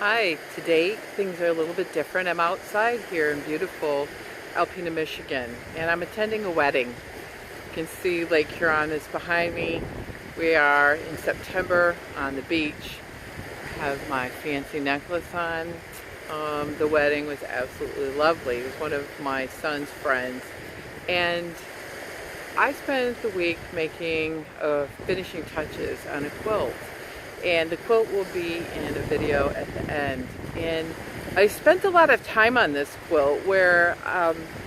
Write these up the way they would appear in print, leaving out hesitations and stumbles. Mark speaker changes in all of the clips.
Speaker 1: Hi, today things are a little bit different. I'm outside here in beautiful Alpena, Michigan, and I'm attending a wedding. You can see Lake Huron is behind me. We are in September on the beach. I have my fancy necklace on. The wedding was absolutely lovely. It was one of my son's friends, and I spent the week making finishing touches on a quilt, and the quilt will be in a video at the end. And I spent a lot of time on this quilt where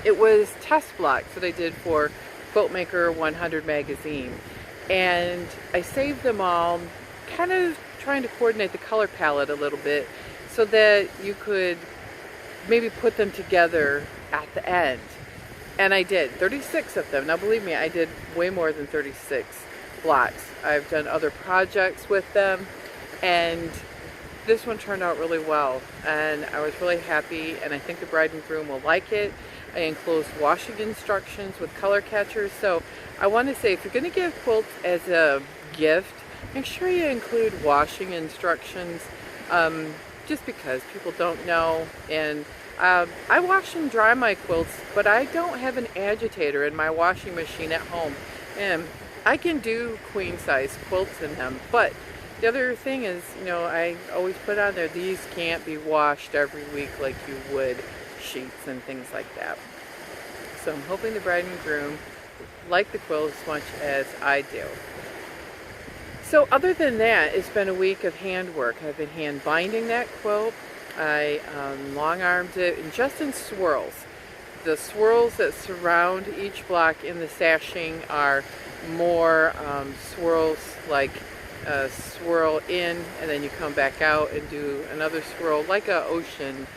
Speaker 1: it was test blocks that I did for Quilt Maker 100 magazine, and I saved them all, kind of trying to coordinate the color palette a little bit so that you could maybe put them together at the end. And I did 36 of them. Now believe me, I did way more than 36 blocks. I've done other projects with them, and this one turned out really well, and I was really happy, and I think the bride and groom will like it. I enclosed washing instructions with color catchers. So I want to say, if you're going to give quilts as a gift, make sure you include washing instructions, just because people don't know. And I wash and dry my quilts, but I don't have an agitator in my washing machine at home, and I can do queen size quilts in them. But the other thing is, I always put on there, these can't be washed every week like you would sheets and things like that. So I'm hoping the bride and groom like the quilt as much as I do. So other than that, it's been a week of handwork. I've been hand binding that quilt. I long-armed it, and just in swirls. The swirls that surround each block in the sashing are more swirls, like swirl in and then you come back out and do another swirl like an ocean.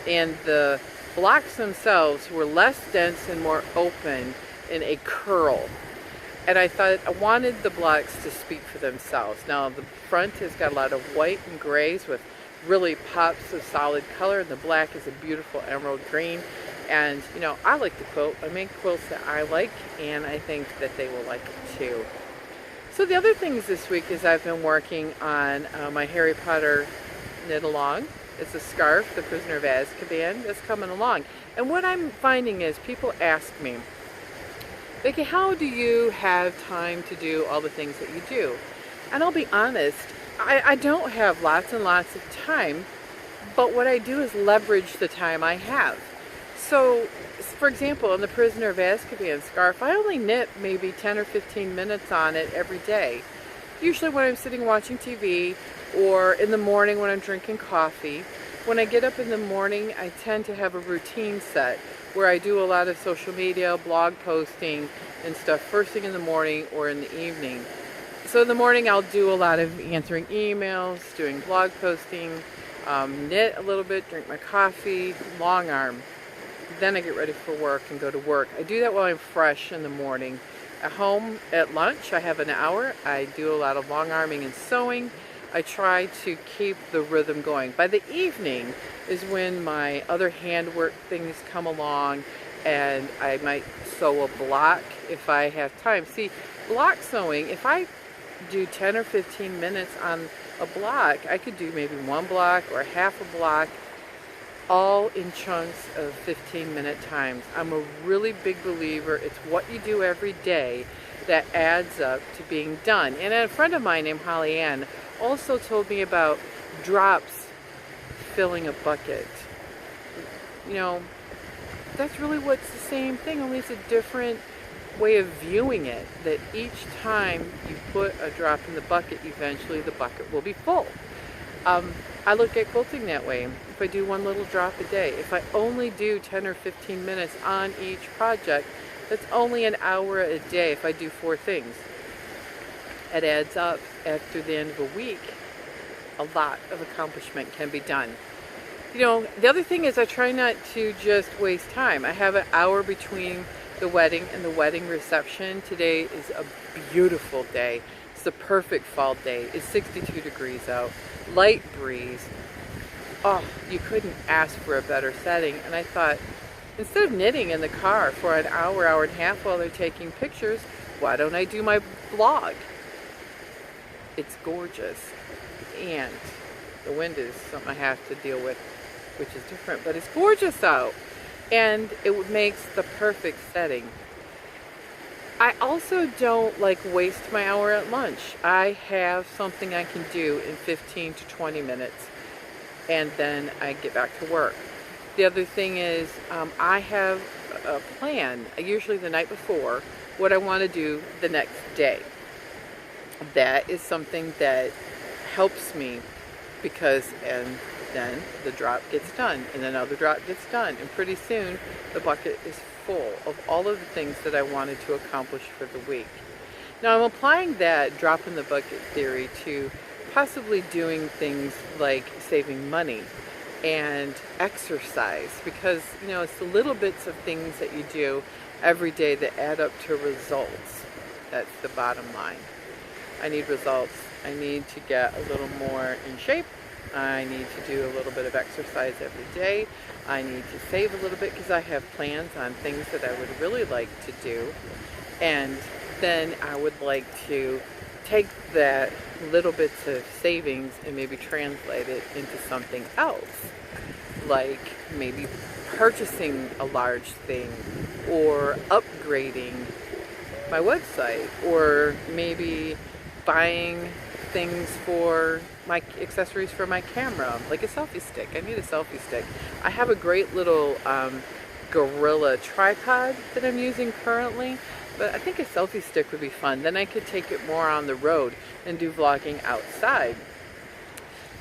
Speaker 1: And the blocks themselves were less dense and more open in a curl. And I thought I wanted the blocks to speak for themselves. Now the front has got a lot of white and grays with really pops of solid color, and the black is a beautiful emerald green. And I like the quilt. I make quilts that I like, and I think that they will like it too. So the other things this week is I've been working on my Harry Potter knit along. It's a scarf, The Prisoner of Azkaban, that's coming along. And what I'm finding is people ask me, Vicki, how do you have time to do all the things that you do? And I'll be honest, I don't have lots and lots of time, but what I do is leverage the time I have. So, for example, in the Prisoner of Azkaban scarf, I only knit maybe 10 or 15 minutes on it every day. Usually when I'm sitting watching TV, or in the morning when I'm drinking coffee. When I get up in the morning, I tend to have a routine set where I do a lot of social media, blog posting and stuff first thing in the morning or in the evening. So in the morning I'll do a lot of answering emails, doing blog posting, knit a little bit, drink my coffee, long arm. Then I get ready for work and go to work. I do that while I'm fresh in the morning. At home at lunch I have an hour. I do a lot of long arming and sewing. I try to keep the rhythm going. By the evening is when my other handwork things come along, and I might sew a block if I have time. See, block sewing, if I do 10 or 15 minutes on a block, I could do maybe one block or half a block, all in chunks of 15-minute times. I'm a really big believer, it's what you do every day that adds up to being done. And a friend of mine named Holly Ann also told me about drops filling a bucket. That's really what's the same thing, only it's a different way of viewing it, that each time you put a drop in the bucket, eventually the bucket will be full. I look at quilting that way. If I do one little drop a day, if I only do 10 or 15 minutes on each project, that's only an hour a day if I do 4 things. It adds up. After the end of a week, a lot of accomplishment can be done. The other thing is I try not to just waste time. I have an hour between the wedding and the wedding reception. Today is a beautiful day. It's the perfect fall day. It's 62 degrees out, light breeze. Oh, you couldn't ask for a better setting. And I thought, instead of knitting in the car for an hour, hour and a half while they're taking pictures, why don't I do my blog? It's gorgeous. And The wind is something I have to deal with, which is different, but it's gorgeous out, and it makes the perfect setting. I also don't like waste my hour at lunch. I have something I can do in 15 to 20 minutes, and then I get back to work. The other thing is I have a plan, usually the night before, what I want to do the next day. That is something that helps me because, and then the drop gets done, and another drop gets done, and pretty soon the bucket is full of all of the things that I wanted to accomplish for the week. Now I'm applying that drop in the bucket theory to possibly doing things like saving money and exercise, because it's the little bits of things that you do every day that add up to results. That's the bottom line. I need results. I need to get a little more in shape. I need to do a little bit of exercise every day. I need to save a little bit because I have plans on things that I would really like to do. And then I would like to take that little bits of savings and maybe translate it into something else, like maybe purchasing a large thing or upgrading my website, or maybe buying things for my accessories for my camera, like a selfie stick. I need a selfie stick. I have a great little Gorilla tripod that I'm using currently, but I think a selfie stick would be fun. Then I could take it more on the road and do vlogging outside.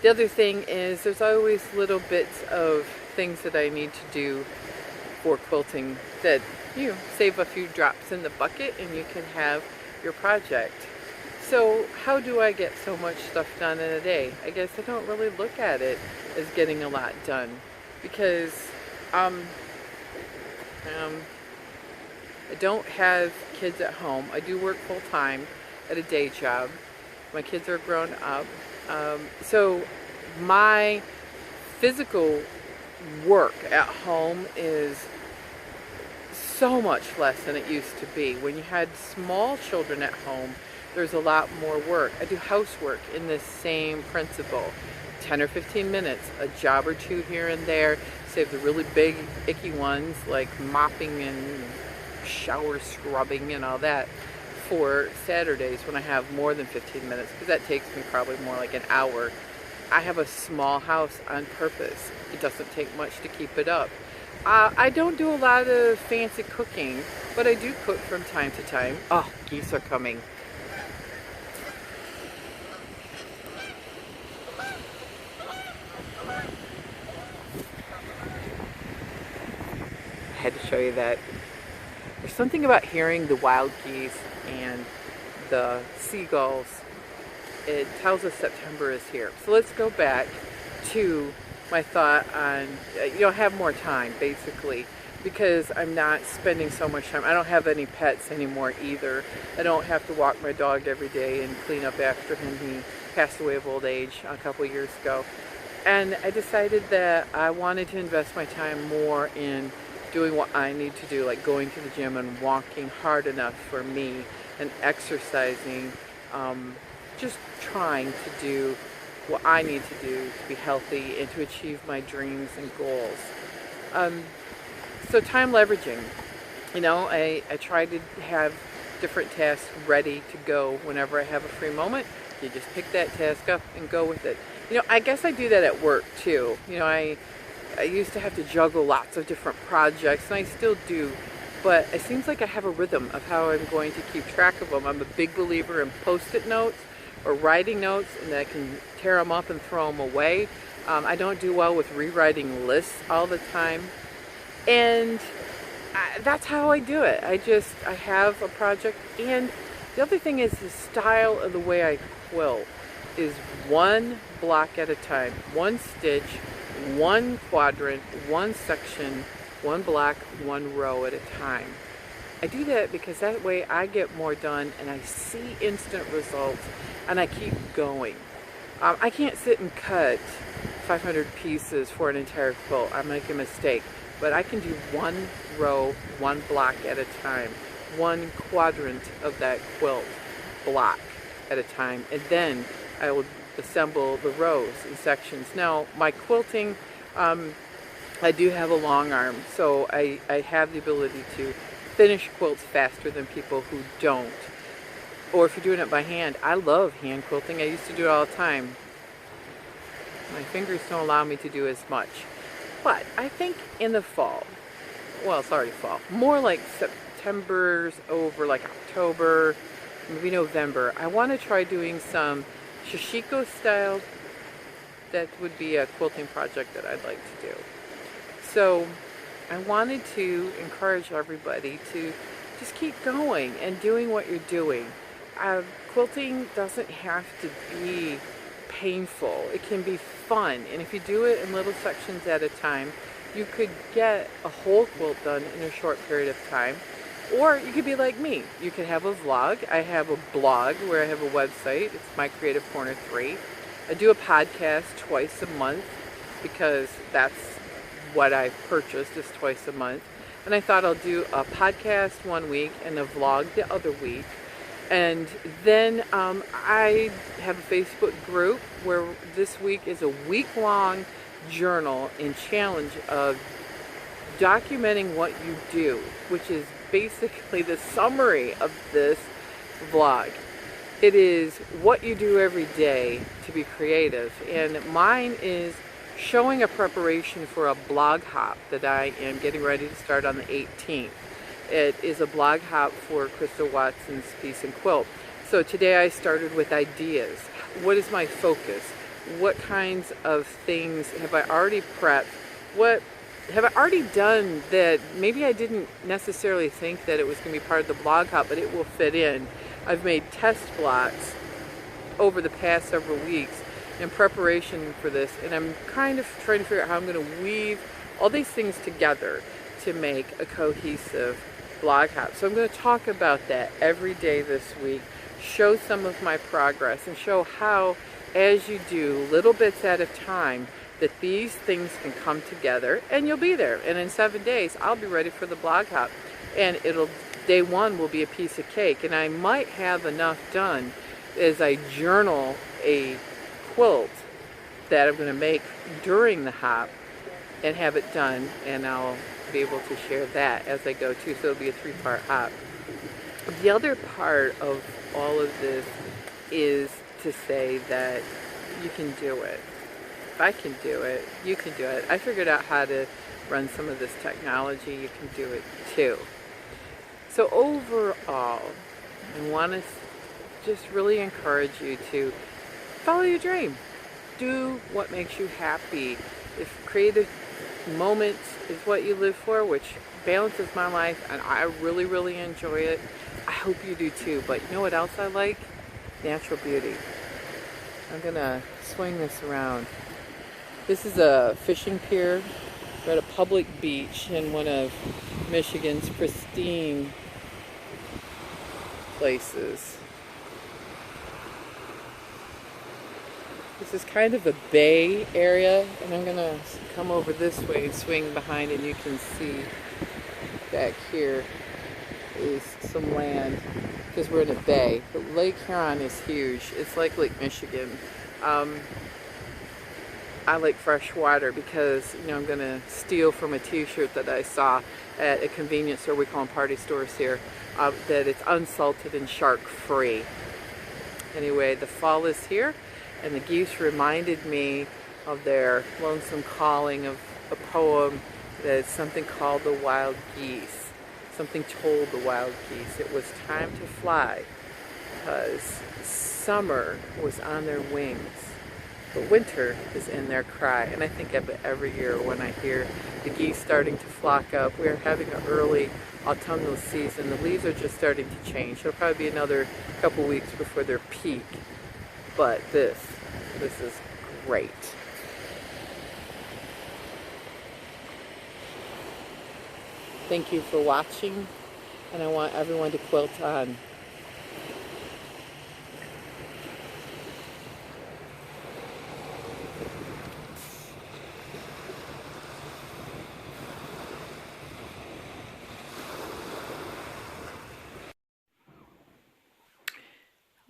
Speaker 1: The other thing is there's always little bits of things that I need to do for quilting that you save a few drops in the bucket and you can have your project. So how do I get so much stuff done in a day? I guess I don't really look at it as getting a lot done, because I don't have kids at home. I do work full-time at a day job. My kids are grown up. So my physical work at home is so much less than it used to be. When you had small children at home, there's a lot more work. I do housework in the same principle. 10 or 15 minutes, a job or two here and there, save the really big icky ones like mopping and shower scrubbing and all that for Saturdays when I have more than 15 minutes, because that takes me probably more like an hour. I have a small house on purpose. It doesn't take much to keep it up. I don't do a lot of fancy cooking, but I do cook from time to time. Oh, geese are coming. I had to show you that. There's something about hearing the wild geese and the seagulls. It tells us September is here. So let's go back to my thought on, have more time, basically, because I'm not spending so much time. I don't have any pets anymore either. I don't have to walk my dog every day and clean up after him. He passed away of old age a couple of years ago. And I decided that I wanted to invest my time more in doing what I need to do, like going to the gym and walking hard enough for me and exercising, just trying to do what I need to do to be healthy and to achieve my dreams and goals. So time leveraging, I try to have different tasks ready to go whenever I have a free moment. You just pick that task up and go with it. I guess I do that at work too. I used to have to juggle lots of different projects, and I still do, but it seems like I have a rhythm of how I'm going to keep track of them. I'm a big believer in post-it notes or writing notes, and I can tear them up and throw them away. I don't do well with rewriting lists all the time, and that's how I do it. I have a project, and the other thing is the style of the way I quilt is one block at a time, one stitch, one quadrant, one section, one block, one row at a time. I do that because that way I get more done and I see instant results and I keep going. I can't sit and cut 500 pieces for an entire quilt. I make a mistake. But I can do one row, one block at a time, one quadrant of that quilt block at a time, and then I will assemble the rows in sections. Now, my quilting, I do have a long arm, so I have the ability to finish quilts faster than people who don't. Or if you're doing it by hand, I love hand quilting. I used to do it all the time. My fingers don't allow me to do as much. But I think in the fall, well, it's already fall, more like September's over, like October, maybe November, I want to try doing some shishiko style. That would be a quilting project that I'd like to do. So I wanted to encourage everybody to just keep going and doing what you're doing. Quilting doesn't have to be painful. It can be fun, and if you do it in little sections at a time, you could get a whole quilt done in a short period of time. Or you could be like me. You could have a vlog. I have a blog where I have a website. It's My Creative Corner 3. I do a podcast twice a month because that's what I purchased, is twice a month. And I thought I'll do a podcast one week and a vlog the other week. And then I have a Facebook group where this week is a week-long journal and challenge of documenting what you do, which is basically the summary of this vlog. It is what you do every day to be creative, and mine is showing a preparation for a blog hop that I am getting ready to start on the 18th. It is a blog hop for Crystal Watson's Piece and Quilt. So today I started with ideas. What is my focus? What kinds of things have I already prepped? What have I already done that maybe I didn't necessarily think that it was going to be part of the blog hop, but it will fit in. I've made test blocks over the past several weeks in preparation for this, and I'm kind of trying to figure out how I'm going to weave all these things together to make a cohesive blog hop. So I'm going to talk about that every day this week, show some of my progress, and show how, as you do little bits at a time, that these things can come together and you'll be there. And in 7 days, I'll be ready for the blog hop. And day one will be a piece of cake. And I might have enough done as I journal a quilt that I'm going to make during the hop and have it done. And I'll be able to share that as I go too. So it'll be a 3-part hop. The other part of all of this is to say that you can do it. If I can do it, you can do it. I figured out how to run some of this technology. You can do it too. So overall, I want to just really encourage you to follow your dream. Do what makes you happy. If creative moments is what you live for, which balances my life, and I really, really enjoy it, I hope you do too. But you know what else I like? Natural beauty. I'm going to swing this around. This is a fishing pier. We're at a public beach in one of Michigan's pristine places. This is kind of a bay area, and I'm going to come over this way and swing behind, and you can see back here is some land because we're in a bay. But Lake Huron is huge. It's like Lake Michigan. I like fresh water because, you know, I'm going to steal from a t-shirt that I saw at a convenience store, we call them party stores here, that it's unsalted and shark free. Anyway, the fall is here, and the geese reminded me of their lonesome calling of a poem that is something called The Wild Geese. Something told the wild geese it was time to fly because summer was on their wings. But winter is in their cry, and I think of it every year when I hear the geese starting to flock up. We're having an early autumnal season. The leaves are just starting to change. It'll probably be another couple weeks before their peak. But this is great. Thank you for watching, and I want everyone to quilt on.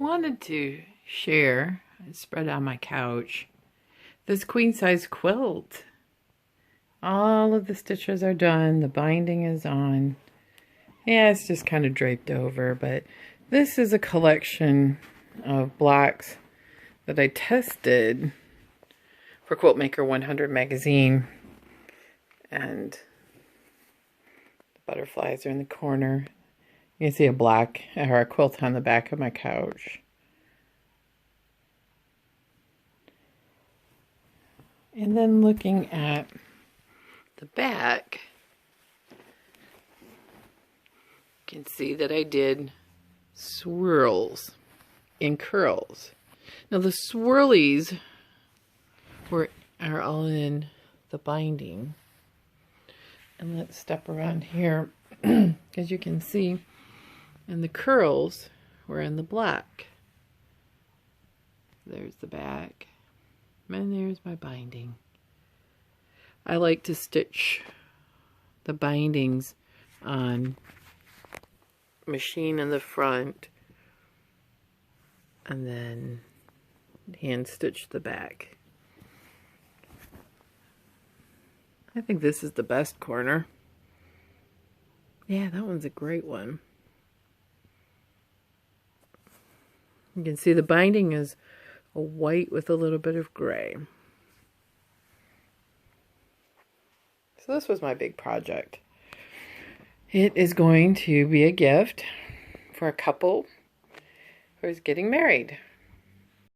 Speaker 1: I wanted to share spread on my couch. This queen size quilt. All of the stitches are done. The binding is on. Yeah, it's just kind of draped over, but this is a collection of blocks that I tested for Quilt Maker 100 magazine. And the butterflies are in the corner. You can see a black or a quilt on the back of my couch. And then looking at the back, you can see that I did swirls and curls. Now the swirlies are all in the binding. And let's step around here, as you can see, and the curls were in the black. There's the back, and there's my binding. I like to stitch the bindings on machine in the front and then hand stitch the back. I think this is the best corner. Yeah, that one's a great one. You can see the binding is a white with a little bit of gray. So this was my big project. It is going to be a gift for a couple who is getting married.